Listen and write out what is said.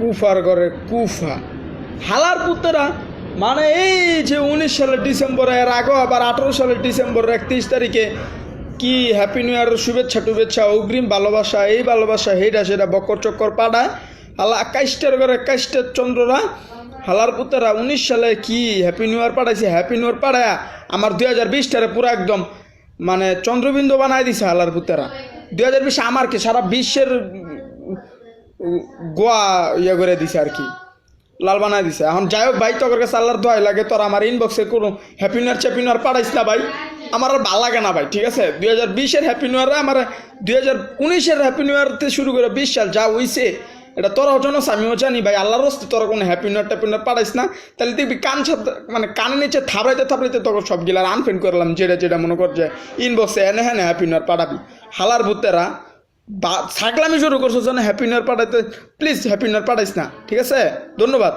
কুফার করে কুফা হালার পুত্তরা মানে এই যে 19 সালের ডিসেম্বরে এর আগেও আবার 18 সালের ডিসেম্বরের 31 তারিখে কি হ্যাপি নিউ ইয়ারের শুভেচ্ছা অগ্রিম ভালোবাসা এই ভালোবাসা হেটা সেটা বকর চক্কর পাড়ায় হালা 21টার করে 21টা চন্দ্ররা হালার পুত্তরা 19 সালে কি হ্যাপি নিউ ইয়ার পাঠাইছে হ্যাপি নিউ ইয়ার পাড়ায় আমার 2020টারে পুরো একদম মানে চন্দ্রবিন্দু বানায় দিছে হালার পুত্তরা 2020 আমার কি সারা বিশ্বের গোয়া ইয়ে করে দিছে আর কি লাল বানায় দিছে এখন যাই হোক ভাই তোর কাছে আল্লাহর দোয়াই লাগে তোর আমার ইনবক্সে কোনো হ্যাপি নিউ ইয়ার পাঠাইস না ভাই আমার আর ভালো লাগে না ভাই ঠিক আছে 2020-এর হ্যাপি নিউ ইয়ারে আমার 2019-এর হ্যাপি নিউ ইয়ার থেকে শুরু করে 20 সাল যা হইছে এটা তোরাও জানোস আমিও জানি ভাই আল্লাহর হস্তে তোরা কোনো হ্যাপি নিউ ইয়ার পাঠাইস না তাহলে দেখবি মানে কানে নিচে থাবড়াইতে তখন সবগুলো আনফ্রেন্ড করলাম যেটা মনে কর যে ইনবক্সে এনে হ্যাঁ হ্যাপি নিউ ইয়ার পাঠাবি হালার ভূতেরা থাকলে আমি শুরু করছো যেন হ্যাপি নিউ ইয়ার পাঠাইতে প্লিজ হ্যাপি নিউ ইয়ার পাঠাইস না ঠিক আছে ধন্যবাদ।